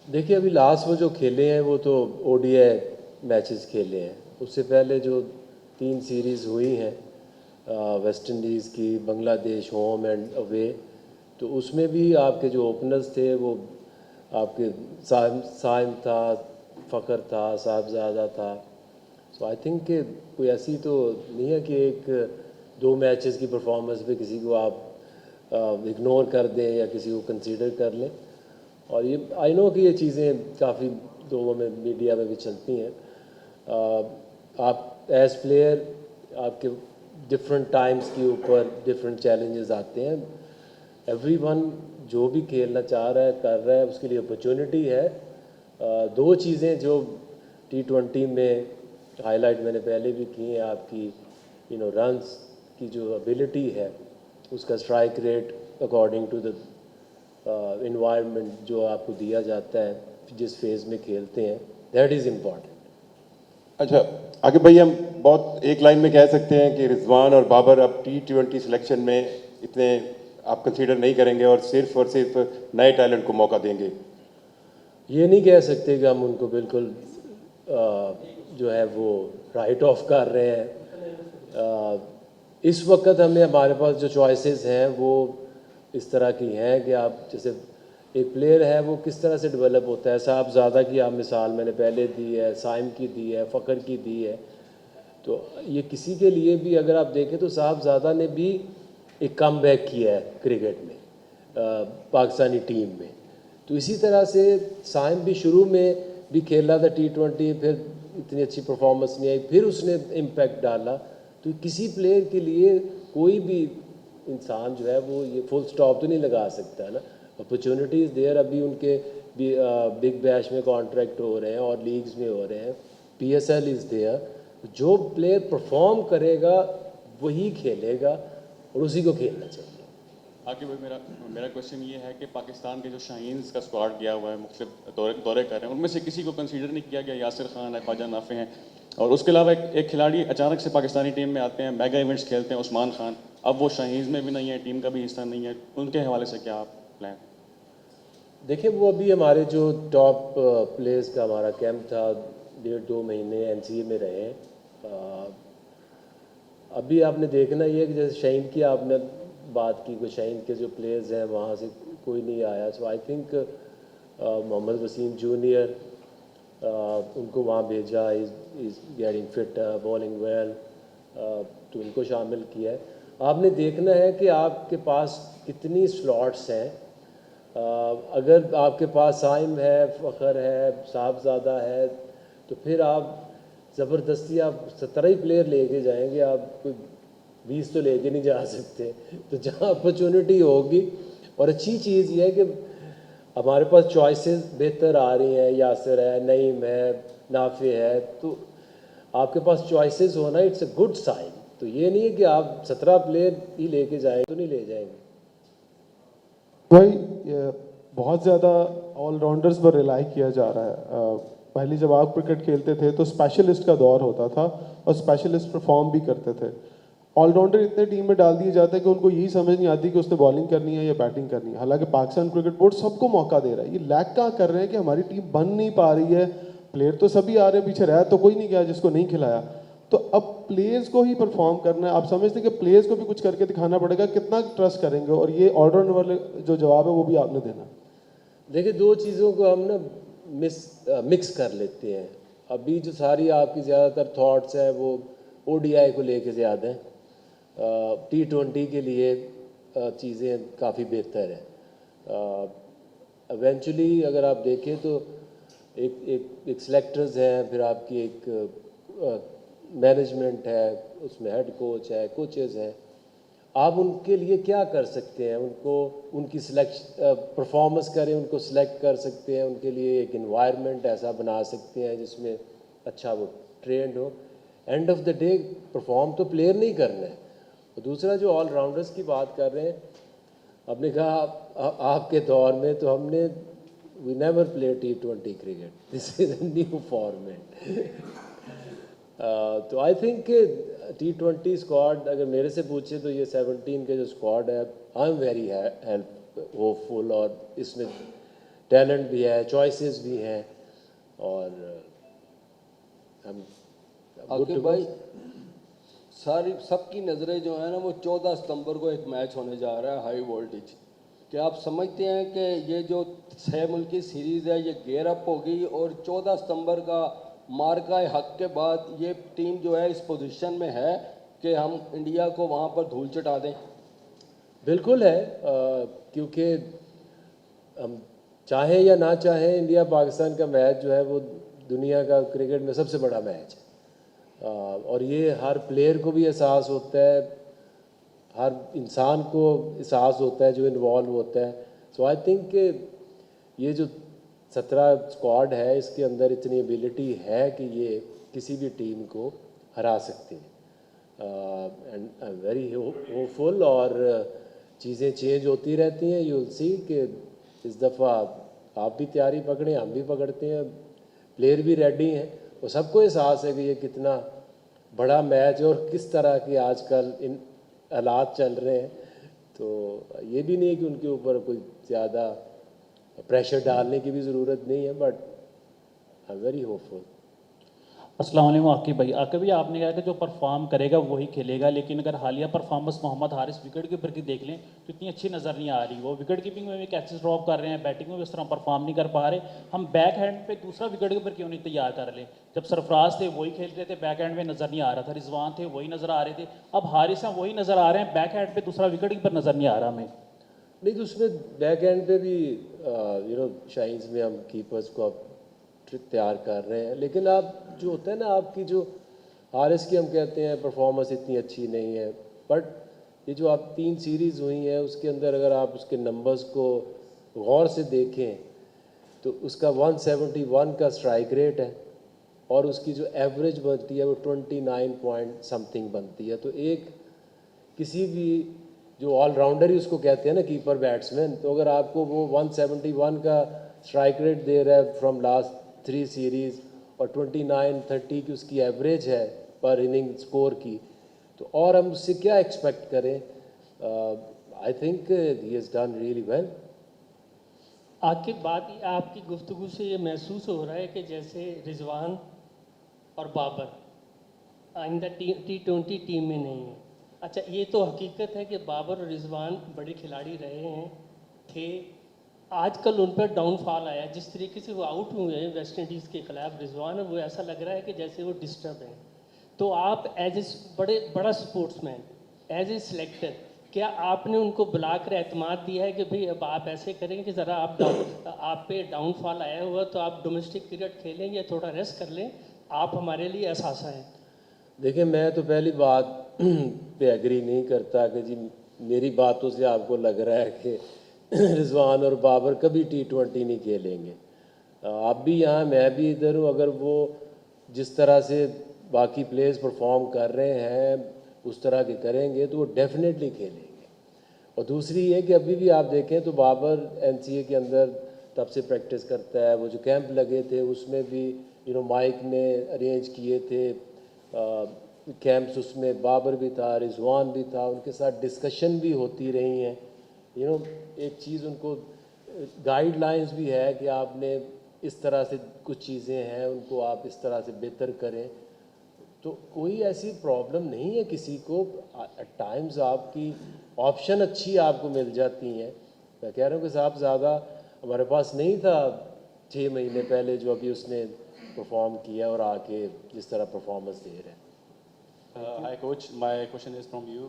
देखिए अभी लास्ट वो जो खेले हैं वो तो ओडीआई मैचेस खेले हैं। उससे पहले जो 3 सीरीज़ हुई हैं वेस्ट इंडीज़ की, बांग्लादेश होम एंड अवे, तो उसमें भी आपके जो ओपनर्स थे वो आपके साइम था, फ़खर था, साहबज़ादा था। सो आई थिंक कि कोई ऐसी तो नहीं है कि एक 2 मैचेस की परफॉर्मेंस पे किसी को आप इग्नोर कर दें या किसी को कंसीडर कर लें। और ये आई नो कि ये चीज़ें काफ़ी लोगों में, मीडिया में भी चलती हैं। आप एज प्लेयर आपके डिफरेंट टाइम्स के ऊपर डिफरेंट चैलेंजेस आते हैं। एवरीवन जो भी खेलना चाह रहा है, कर रहा है, उसके लिए अपॉर्चुनिटी है। 2 चीज़ें जो T20 में हाईलाइट मैंने पहले भी की हैं, आपकी रन्स की जो एबिलिटी है, उसका strike rate according to the environment जो आपको दिया जाता है जिस फेज़ में खेलते हैं, दैट इज़ इम्पॉर्टेंट। अच्छा, आगे भाई हम बहुत एक लाइन में कह सकते हैं कि रिजवान और बाबर अब T20 सिलेक्शन में इतने आप कंसीडर नहीं करेंगे और सिर्फ नए टैलेंट को मौका देंगे। ये नहीं कह सकते कि हम उनको बिल्कुल जो है वो राइट ऑफ कर रहे हैं। इस वक्त हमें, हमारे पास जो चॉइसेस हैं वो इस तरह की हैं कि आप जैसे एक प्लेयर है वो किस तरह से डेवलप होता है। साहबज़ादा की आप मिसाल मैंने पहले दी है, साइम की दी है, फ़खर की दी है। तो ये किसी के लिए भी अगर आप देखें तो साहबज़ादा ने भी एक कम बैक किया है क्रिकेट में, पाकिस्तानी टीम में। तो इसी तरह से साइम भी शुरू में भी खेला था T20, फिर इतनी अच्छी परफॉर्मेंस नहीं आई, फिर उसने इम्पैक्ट डाला। तो किसी प्लेयर के लिए कोई भी इंसान जो है वो ये फुल स्टॉप तो नहीं लगा सकता है ना। अपॉर्चुनिटीज़ देयर, अभी उनके भी बिग बैश में कॉन्ट्रैक्ट हो रहे हैं और लीग्स में हो रहे हैं, PSL इज़ देयर। जो प्लेयर परफॉर्म करेगा वही खेलेगा और उसी को खेलना चाहिए। आगे भाई मेरा मेरा क्वेश्चन ये है कि पाकिस्तान के जो शाहीन्स का स्क्वाड गया हुआ है, मुख्तलिफ दौरे कर रहे हैं, उनमें से किसी को कंसीडर नहीं किया गया। यासिर खान है, ख्वाजा नाफे हैं, और उसके अलावा एक खिलाड़ी अचानक से पाकिस्तानी टीम में आते हैं, मेगा इवेंट्स खेलते हैं, उस्मान खान। अब वो शाहीन्स में भी नहीं है, टीम का भी हिस्सा नहीं है। उनके हवाले से क्या प्लान? देखिए वो अभी हमारे जो टॉप प्लेयर्स का हमारा कैंप था, 1.5-2 महीने NCA में रहे हैं। अभी आपने देखना ये है कि जैसे शाहीन की आपने बात की, कोई शाहीन के जो प्लेयर्स हैं वहाँ से कोई नहीं आया। So I think Mohammad Wasim junior, उनको वहाँ भेजा, is getting fit, bowling well, तो उनको शामिल किया है। आपने देखना है कि आपके पास कितनी स्लॉट्स हैं। अगर आपके पास साइम है, फ़खर है, साहबज़ादा है, तो फिर आप ज़बरदस्ती आप 17 ही प्लेयर लेके जाएंगे, आप कोई 20 तो लेके नहीं जा सकते। तो जहाँ अपॉर्चुनिटी होगी, और अच्छी चीज़ ये है कि हमारे पास चॉइसेस बेहतर आ रही हैं, यासिर है, नईम है, नाफे है, तो आपके पास चॉइसेस होना इट्स अ गुड साइन। तो ये नहीं है कि आप 17 प्लेयर ही लेके जाएंगे तो नहीं ले जाएंगे। भाई बहुत ज़्यादा ऑलराउंडर्स पर रिलाई किया जा रहा है। पहले जब आप क्रिकेट खेलते थे तो स्पेशलिस्ट का दौर होता था और स्पेशलिस्ट परफॉर्म भी करते थे। ऑलराउंडर इतने टीम में डाल दिए जाते हैं कि उनको यही समझ नहीं आती कि उसने बॉलिंग करनी है या बैटिंग करनी है। हालांकि पाकिस्तान क्रिकेट बोर्ड सबको मौका दे रहा है। ये लैग कहाँ कर रहे हैं कि हमारी टीम बन नहीं पा रही है। प्लेयर तो सभी आ रहे हैं, पीछे रहा तो कोई नहीं गया जिसको नहीं खिलाया। तो अब प्लेयर्स को ही परफॉर्म करना है। आप समझते हैं कि प्लेयर्स को भी कुछ करके दिखाना पड़ेगा, कितना ट्रस्ट करेंगे? और ये ऑलराउंडर वाले जो जवाब है वो भी आपने देना। देखिए 2 चीज़ों को हम ना मिक्स कर लेते हैं। अभी जो सारी आपकी ज़्यादातर थॉट्स हैं वो ODI को लेके ज़्यादा हैं। T20 के लिए चीज़ें काफ़ी बेहतर हैं। इवेंचुअली अगर आप देखें तो एक सिलेक्टर्स हैं, फिर आपकी एक मैनेजमेंट है, उसमें हेड कोच है, कोचेज़ हैं। आप उनके लिए क्या कर सकते हैं? उनको उनकी परफॉर्मेंस करें, उनको सिलेक्ट कर सकते हैं, उनके लिए एक इन्वायरमेंट ऐसा बना सकते हैं जिसमें अच्छा वो ट्रेंड हो। End of the day perform तो प्लेयर नहीं करना है। और दूसरा जो ऑलराउंडर्स की बात कर रहे हैं, आपने कहा आपके दौर में तो हमने we never play T20 cricket, this is a new format. तो आई थिंक T20 स्क्वाड अगर मेरे से पूछे तो ये 17 के जो स्क्वाड है, I am very help hopeful. और इसमें टैलेंट भी है, चॉइसेस भी हैं और हम आकिब भाई, सारी सबकी नज़रें जो है ना वो 14 सितंबर को एक मैच होने जा रहा है हाई वोल्टेज। क्या आप समझते हैं कि ये जो 6 मुल्की सीरीज़ है ये गेयर अप होगी और 14 सितंबर का मार्का हक के बाद ये टीम जो है इस पोजीशन में है कि हम इंडिया को वहाँ पर धूल चटा दें? बिल्कुल है, क्योंकि हम चाहें या ना चाहें इंडिया पाकिस्तान का मैच जो है वो दुनिया का क्रिकेट में सबसे बड़ा मैच है, और ये हर प्लेयर को भी एहसास होता है, हर इंसान को एहसास होता है जो इन्वॉल्व होता है। सो आई थिंक कि ये जो 17 स्क्वाड है इसके अंदर इतनी एबिलिटी है कि ये किसी भी टीम को हरा सकते हैं, and I am very hopeful. और चीज़ें चेंज होती रहती हैं, यू विल सी कि इस दफ़ा आप भी तैयारी पकड़ें, हम भी पकड़ते हैं, प्लेयर भी रेडी हैं, और सबको एहसास है कि ये कितना बड़ा मैच है और किस तरह के आजकल इन हालात चल रहे हैं। तो ये भी नहीं है कि उनके ऊपर कोई ज़्यादा प्रेशर डालने की भी ज़रूरत नहीं है, but I am very hopeful. अस्सलाम वालेकुम आकिब भाई। आकिब भाई, आपने कहा कि जो परफॉर्म करेगा वही खेलेगा, लेकिन अगर हालिया performance Mohammad Haris wicket keeper की देख लें तो इतनी अच्छी नज़र नहीं आ रही। वो विकेट कीपिंग में भी कैचेस ड्रॉप कर रहे हैं, बैटिंग में भी उस तरह परफॉर्म नहीं कर पा रहे। हम बैक हैंड पे दूसरा विकेट कीपर क्यों नहीं तैयार कर लें? जब सरफराज थे वही खेल रहे थे, बैक हैंड में नज़र नहीं आ रहा था, रिजवान थे वही नज़र आ रहे थे, अब हारिस हैं वही नज़र आ रहे हैं, बैक हैंड पे दूसरा विकेट कीपर नज़र नहीं आ रहा हमें। नहीं तो उसमें बैक एंड पे भी शाइन्स में हम कीपर्स को अब तैयार कर रहे हैं, लेकिन आप जो होता है ना, आपकी जो हारिस की हम कहते हैं परफॉर्मेंस इतनी अच्छी नहीं है, बट ये जो आप 3 सीरीज़ हुई हैं उसके अंदर अगर आप उसके नंबर्स को गौर से देखें तो उसका 171 का स्ट्राइक रेट है और उसकी जो एवरेज बनती है वो 29 पॉइंट समथिंग बनती है। तो एक किसी भी जो ऑलराउंडर ही उसको कहते हैं ना, कीपर बैट्समैन, तो अगर आपको वो 171 का स्ट्राइक रेट दे रहा है फ्रॉम लास्ट 3 सीरीज़ और 29-30 की उसकी एवरेज है पर इनिंग स्कोर की, तो और हम उससे क्या एक्सपेक्ट करें? I think he has done really well. आखिर बात आपकी गुफ्तगू से ये महसूस हो रहा है कि जैसे रिजवान और बाबर आइंदा T20 टीम में नहीं है। अच्छा, ये तो हकीकत है कि बाबर और रिजवान बड़े खिलाड़ी रहे हैं, थे, आजकल उन पर डाउनफॉल आया। जिस तरीके से वो आउट हुए हैं वेस्ट इंडीज़ के खिलाफ रिजवान, वो ऐसा लग रहा है कि जैसे वो डिस्टर्ब हैं। तो आप एज ए बड़ा स्पोर्ट्समैन, एज ए सिलेक्टर, क्या आपने उनको बुलाकर एतमाद दिया है कि भाई अब आप ऐसे करें कि ज़रा आप पे डाउनफॉल आया हुआ तो आप डोमेस्टिक क्रिकेट खेलें या थोड़ा रेस्ट कर लें, आप हमारे लिए एहसासा हैं? देखिए, मैं तो पहली बात पे एग्री नहीं करता कि जी मेरी बातों से आपको लग रहा है कि रिजवान और बाबर कभी T20 नहीं खेलेंगे। आप भी यहाँ, मैं भी इधर हूँ। अगर वो जिस तरह से बाकी प्लेयर्स परफॉर्म कर रहे हैं उस तरह के करेंगे तो वो डेफिनेटली खेलेंगे। और दूसरी ये कि अभी भी आप देखें तो बाबर NCA के अंदर तब से प्रैक्टिस करता है। वो जो कैंप लगे थे उसमें भी माइक ने अरेंज किए थे कैंप्स, उसमें बाबर भी था, रिजवान भी था, उनके साथ डिस्कशन भी होती रही हैं। एक चीज़ उनको गाइडलाइंस भी है कि आपने इस तरह से कुछ चीज़ें हैं उनको आप इस तरह से बेहतर करें। तो कोई ऐसी प्रॉब्लम नहीं है किसी को। एट टाइम्स आपकी ऑप्शन अच्छी आपको मिल जाती हैं। मैं कह रहा हूँ कि साहब ज़्यादा हमारे पास नहीं था 6 महीने पहले जो अभी उसने परफॉर्म किया और आके जिस तरह परफॉर्मेंस दे रहे हैं। Hi coach, my question is from you.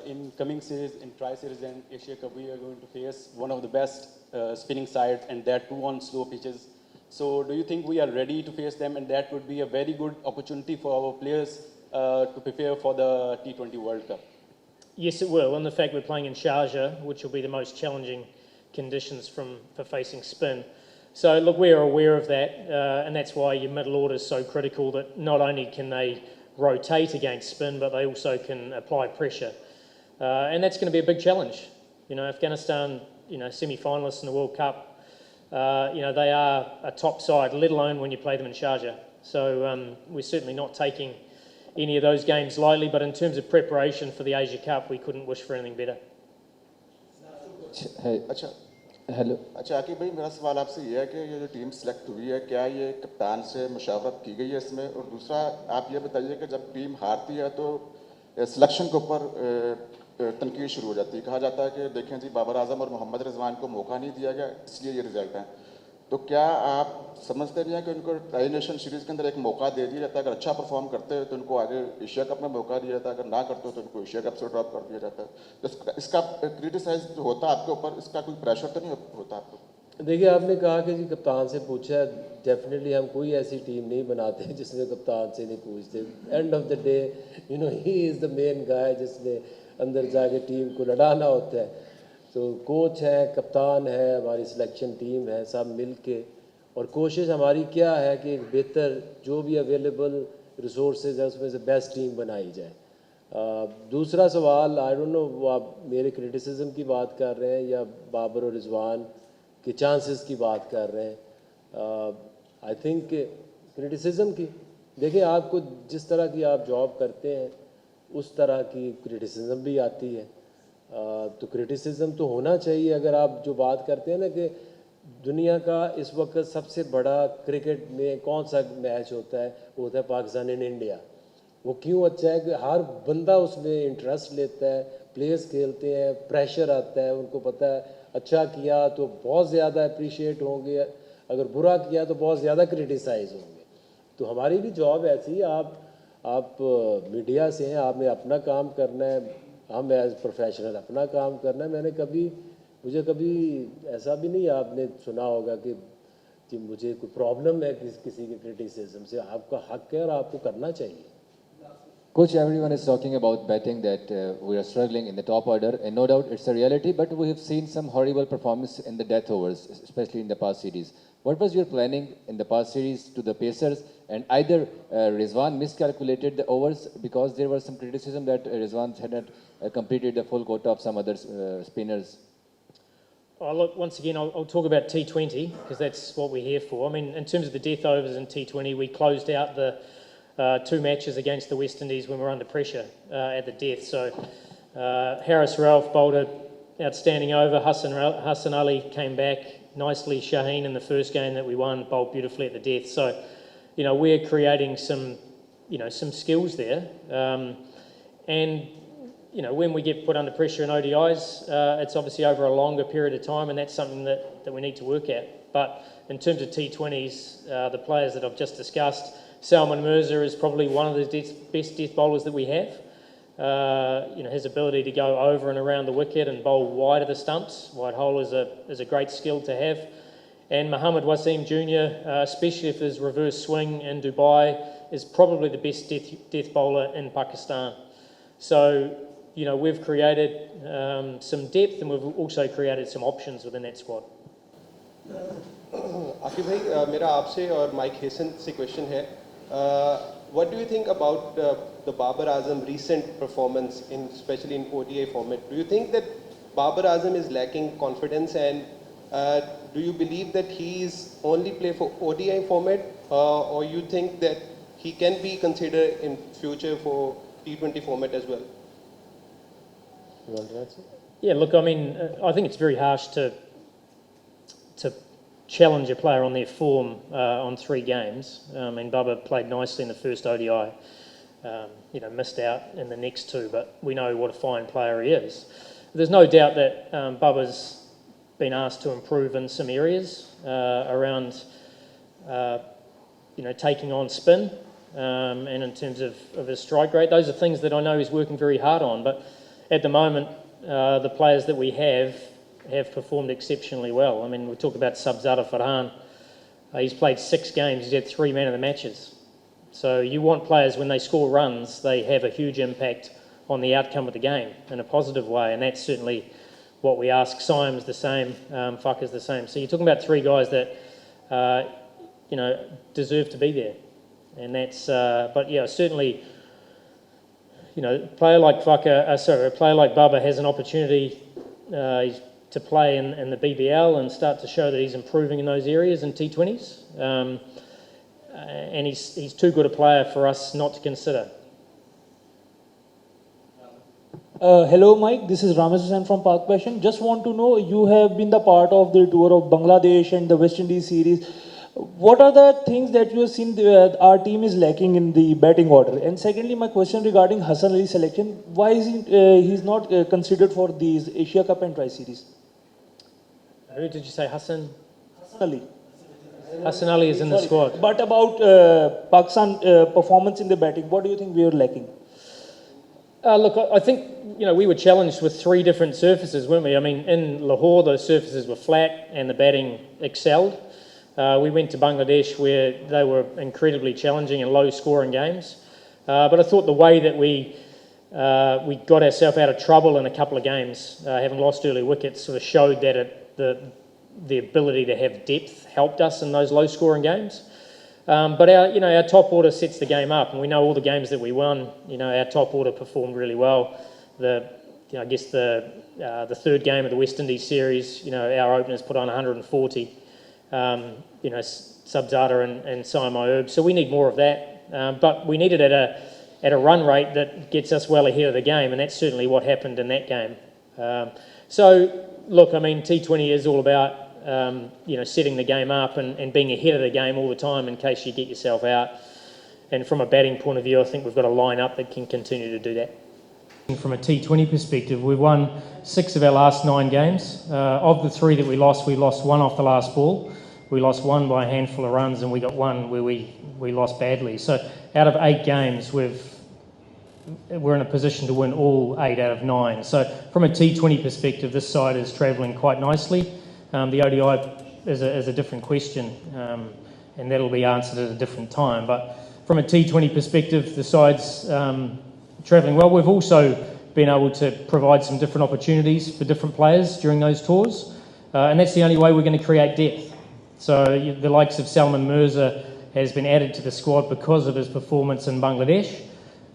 In coming series, in Tri-Series and Asia Cup, we are going to face one of the best spinning sides, and that too on slow pitches. So, do you think we are ready to face them, and that would be a very good opportunity for our players to prepare for the T20 World Cup? Yes, it will. And the fact we're playing in Sharjah, which will be the most challenging conditions for facing spin. So, look, we're aware of that, and that's why your middle order is so critical. That not only can they rotate against spin, but they also can apply pressure, and that's going to be a big challenge. Afghanistan, semi-finalists in the World Cup. They are a top side, let alone when you play them in Sharjah. So we're certainly not taking any of those games lightly, but in terms of preparation for the Asia Cup, we couldn't wish for anything better. है अच्छा hello. अच्छा आकिब भाई, मेरा सवाल आपसे ये है कि ये जो टीम सेलेक्ट हुई है, क्या ये कप्तान से मुशावरत की गई है इसमें? और दूसरा आप ये बताइए कि जब टीम हारती है तो सिलेक्शन के ऊपर तनकीद शुरू हो जाती है। कहा जाता है कि देखें जी, बाबर आजम और मोहम्मद रिजवान को मौका नहीं दिया गया, इसलिए ये रिजल्ट है। तो क्या आप समझते नहीं हैं कि उनको ट्राई नेशन सीरीज़ के अंदर एक मौका दे दिया जाता है? अगर अच्छा परफॉर्म करते हैं तो उनको आगे एशिया कप में मौका दिया जाता है, अगर ना करते हो तो उनको एशिया कप से ड्रॉप कर दिया जाता है। तो इसका क्रिटिसाइज जो होता है आपके ऊपर, इसका कोई प्रेशर तो नहीं होता आपको? देखिए, आपने कहा कि जी कप्तान से पूछा, डेफिनेटली हम कोई ऐसी टीम नहीं बनाते जिसमें कप्तान से नहीं पूछते। End of the day he is the main guy जिसने अंदर जाके टीम को लड़ाना होता है। तो कोच है, कप्तान है, हमारी सिलेक्शन टीम है, सब मिल के, और कोशिश हमारी क्या है कि एक बेहतर जो भी अवेलेबल रिसोर्सेज है उसमें से बेस्ट टीम बनाई जाए। दूसरा सवाल, आई डोंट नो वो आप मेरे क्रिटिसिज्म की बात कर रहे हैं या बाबर और रिजवान के चांसेस की बात कर रहे हैं। आई थिंक क्रिटिसिज्म की, देखिए आपको जिस तरह की आप जॉब करते हैं उस तरह की क्रिटिसिज्म भी आती है। तो क्रिटिसिज्म तो होना चाहिए। अगर आप जो बात करते हैं ना कि दुनिया का इस वक्त सबसे बड़ा क्रिकेट में कौन सा मैच होता है, वो होता है पाकिस्तान एंड इंडिया। वो क्यों अच्छा है कि हर बंदा उसमें इंटरेस्ट लेता है, प्लेयर्स खेलते हैं, प्रेशर आता है, उनको पता है अच्छा किया तो बहुत ज़्यादा अप्रिशिएट होंगे, अगर बुरा किया तो बहुत ज़्यादा क्रिटिसाइज़ होंगे। तो हमारी भी जॉब ऐसी है, आप मीडिया से हैं, आपने अपना काम करना है, हम एज प्रोफेशनल अपना काम करना है। मुझे कभी ऐसा भी नहीं आपने सुना होगा कि मुझे कोई प्रॉब्लम है किसी के क्रिटिसिज्म से। आपका हक है और आपको करना चाहिए। Coach, everyone is talking about betting that we are struggling in the top order, and no doubt it's a reality, but we have seen some horrible performance in the death overs, especially in the past series. What was your planning in the past series to the Pacers? And either Rizwan miscalculated the overs, because there was some criticism that Rizwan hadn't completed the full quota of some other spinners. Oh, look, once again, I'll talk about T20 because that's what we're here for. I mean, in terms of the death overs in T20, we closed out the 2 matches against the West Indies when we were under pressure at the death. So Harris Ralph bowled an outstanding over. Hassan Ali came back nicely. Shaheen in the first game that we won bowled beautifully at the death. So, we're creating some skills there. And when we get put under pressure in ODIs, it's obviously over a longer period of time, and that's something that we need to work at. But in terms of T20s, the players that I've just discussed, Salman Mirza is probably one of the best death bowlers that we have. His ability to go over and around the wicket and bowl wide of the stumps, wide hole, is a great skill to have. And Mohammad Wasim Jr., especially if his reverse swing in Dubai, is probably the best death bowler in Pakistan. So, we've created some depth, and we've also created some options within that squad. Aqib भाई, मेरा आपसे और Mike Hesson से question है. What do you think about the Babar Azam recent performance, especially in ODI format? Do you think that Babar Azam is lacking confidence, and do you believe that he is only play for ODI format, or you think that he can be considered in future for T20 format as well? You want to answer? Yeah, look, I mean, I think it's very harsh to challenge a player on their form on 3 games. And Bubba played nicely in the first ODI, missed out in the next 2, but we know what a fine player he is. There's no doubt that Bubba's been asked to improve in some areas around, taking on spin and in terms of his strike rate. Those are things that I know he's working very hard on, but at the moment, the players that we have performed exceptionally well. I mean, we talk about Sabzada Farhan. He's played 6 games. He's had 3 man of the matches. So you want players, when they score runs, they have a huge impact on the outcome of the game in a positive way, and that's certainly what we ask. Syme's the same, Fucker's the same. So you're talking about 3 guys that, deserve to be there. And that's, but yeah, certainly, a player like Bubba has an opportunity to play in the BBL and start to show that he's improving in those areas in T20s. And he's too good a player for us not to consider. Hello, Mike. This is Ramesh Hussain from Park Passion. Just want to know, you have been the part of the tour of Bangladesh and the West Indies series. What are the things that you have seen our team is lacking in the batting order? And secondly, my question regarding Hassan Ali's selection. Why is he's not considered for these Asia Cup and Tri-Series? Who did you say, Hassan? Hassan Ali. Hassan Ali is in the squad. But about Pakistan performance in the batting, what do you think we are lacking? Look, I think, we were challenged with 3 different surfaces, weren't we? I mean, in Lahore, those surfaces were flat and the batting excelled. We went to Bangladesh where they were incredibly challenging and low-scoring games. But I thought the way that we got ourselves out of trouble in a couple of games, having lost early wickets, sort of showed that the ability to have depth helped us in those low-scoring games. But our top order sets the game up, and we know all the games that we won. Our top order performed really well. The third game of the West Indies series, our openers put on 140. Subzada and Saim Ayub. So we need more of that. But we need it at a run rate that gets us well ahead of the game, and that's certainly what happened in that game. Look, I mean, T20 is all about setting the game up and being ahead of the game all the time in case you get yourself out. And from a batting point of view, I think we've got a line-up that can continue to do that. From a T20 perspective, we've won 6 of our last 9 games. Of the 3 that we lost 1 off the last ball. We lost 1 by a handful of runs, and we got 1 where we lost badly. So out of 8 games, we're in a position to win all 8 out of 9. So from a T20 perspective, this side is travelling quite nicely. The ODI is a different question, and that'll be answered at a different time. But from a T20 perspective, the side's travelling well. We've also been able to provide some different opportunities for different players during those tours, and that's the only way we're going to create depth. So the likes of Salman Mirza has been added to the squad because of his performance in Bangladesh,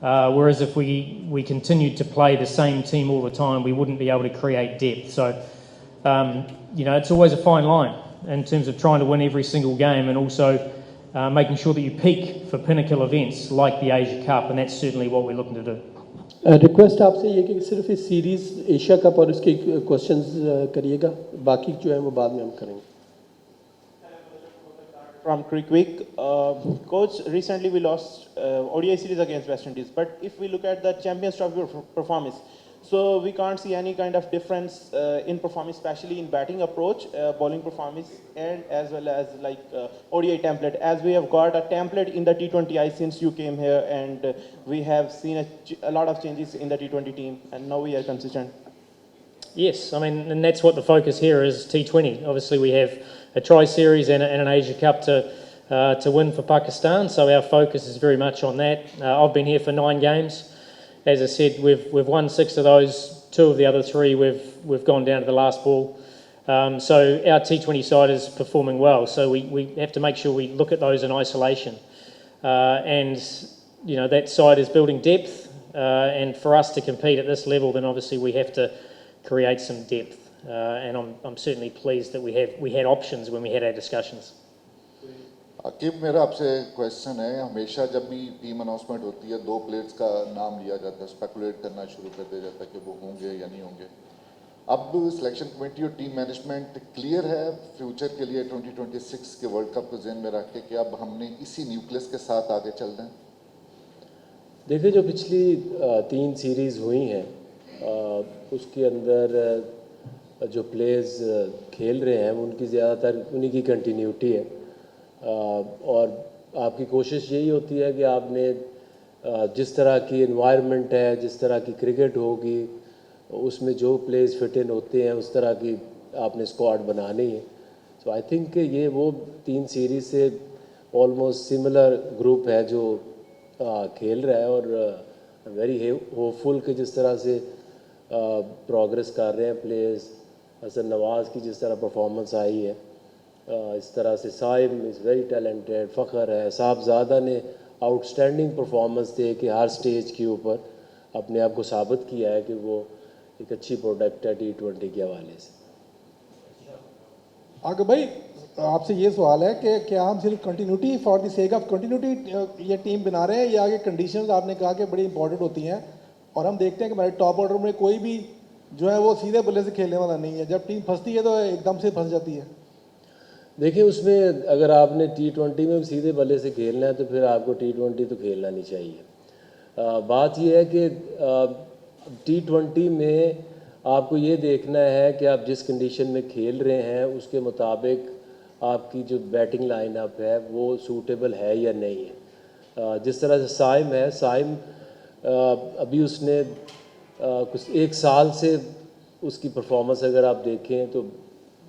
whereas if we continued to play the same team all the time, we wouldn't be able to create depth. So it's always a fine line in terms of trying to win every single game and also making sure that you peak for pinnacle events like the Asia Cup, and that's certainly what we're looking to do. Request आपसे ये कि सिर्फ इस series Asia cup और इसके questions करिएगा, बाकी जो है वो बाद में हम करेंगे. From Crickwick, coach, recently we lost ODI series against West Indies, but if we look at the Champions Trophy performance, so we can't see any kind of difference in performance, especially in batting approach, bowling performance, and as well as ODI template. As we have got a template in the T20I since you came here, and we have seen a lot of changes in the T20 team, and now we are consistent. Yes, I mean, and that's what the focus here is, T20. Obviously, we have a Tri-Series and an Asia Cup to win for Pakistan, so our focus is very much on that. I've been here for 9 games. As I said, we've won 6 of those. 2 of the other 3 we've gone down to the last ball. So our T20 side is performing well. So we have to make sure we look at those in isolation. And that side is building depth. And for us to compete at this level, then obviously we have to create some depth. And I'm certainly pleased that we had options when we had our discussions. Aqib, मेरा आपसे question है, हमेशा जब भी team announcement होती है 2 players का नाम लिया जाता है, स्पेकुलेट करना शुरू कर दिया जाता है कि वो होंगे या नहीं होंगे. अब सिलेक्शन कमेटी और टीम मैनेजमेंट क्लियर है फ्यूचर के लिए 2026 के वर्ल्ड कप को ज़हन में रख के कि अब हमने इसी न्यूक्लियस के साथ आगे चल दें? देखिए, जो पिछली 3 सीरीज़ हुई हैं उसके अंदर जो प्लेयर्स खेल रहे हैं उनकी ज़्यादातर उन्हीं की कंटिन्यूटी है. और आपकी कोशिश यही होती है कि आपने जिस तरह की एनवायरनमेंट है, जिस तरह की क्रिकेट होगी, उसमें जो प्लेयर्स फिट इन होते हैं उस तरह की आपने स्क्वाड बनानी है. सो आई थिंक ये वो 3 सीरीज़ से ऑलमोस्ट सिमिलर ग्रुप है जो खेल रहा है. और वेरी होपफुल कि जिस तरह से प्रोग्रेस कर रहे हैं प्लेयर्स, हसन नवाज़ की जिस तरह परफॉर्मेंस आई है, इस तरह से साइम इज़ वेरी टैलेंटेड, फ़ख्र है, साहबज़ादा ने आउटस्टैंडिंग परफॉर्मेंस दे के हर स्टेज के ऊपर अपने आप को साबित किया है कि वो एक अच्छी प्रोडक्ट है T20 के हवाले से. आगे भाई, आपसे ये सवाल है कि क्या हम सिर्फ continuity for the sake of continuity ये टीम बना रहे हैं, या आगे कंडीशंस आपने कहा कि बड़ी इंपॉर्टेंट होती हैं, और हम देखते हैं कि हमारे टॉप ऑर्डर में कोई भी जो है वो सीधे बल्ले से खेलने वाला नहीं है। जब टीम फंसती है तो एकदम से फंस जाती है। देखिए, उसमें अगर आपने T20 में सीधे बल्ले से खेलना है तो फिर आपको T20 तो खेलना नहीं चाहिए। बात यह है कि T20 में आपको ये देखना है कि आप जिस कंडीशन में खेल रहे हैं उसके मुताबिक आपकी जो बैटिंग लाइनअप है वो सूटेबल है या नहीं है। जिस तरह से साइम है, साइम अभी उसने कुछ 1 साल से उसकी परफॉर्मेंस अगर आप देखें तो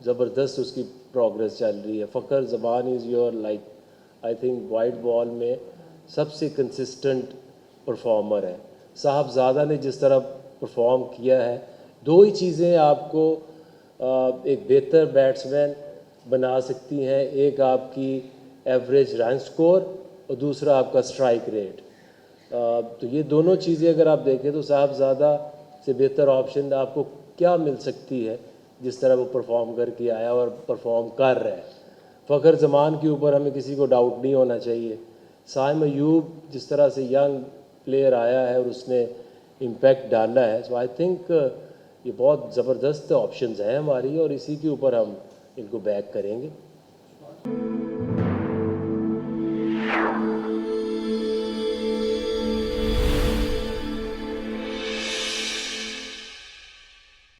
ज़बरदस्त उसकी प्रोग्रेस चल रही है। Fakhar Zaman is your like I think white ball में सबसे कंसिस्टेंट परफॉर्मर है। साहबज़ादा ने जिस तरह परफॉर्म किया है, 2 ही चीज़ें आपको एक बेहतर बैट्समैन बना सकती हैं, एक आपकी एवरेज रन स्कोर और दूसरा आपका स्ट्राइक रेट। तो ये दोनों चीज़ें अगर आप देखें तो साहबज़ादा से बेहतर ऑप्शन आपको क्या मिल सकती है जिस तरह वो परफॉर्म करके आया और परफॉर्म कर रहा है। फ़खर ज़मान के ऊपर हमें किसी को डाउट नहीं होना चाहिए। साइम अयूब जिस तरह से यंग प्लेयर आया है और उसने इम्पैक्ट डाला है, सो आई थिंक ये बहुत ज़बरदस्त ऑप्शंस हैं हमारी और इसी के ऊपर हम इनको बैक करेंगे।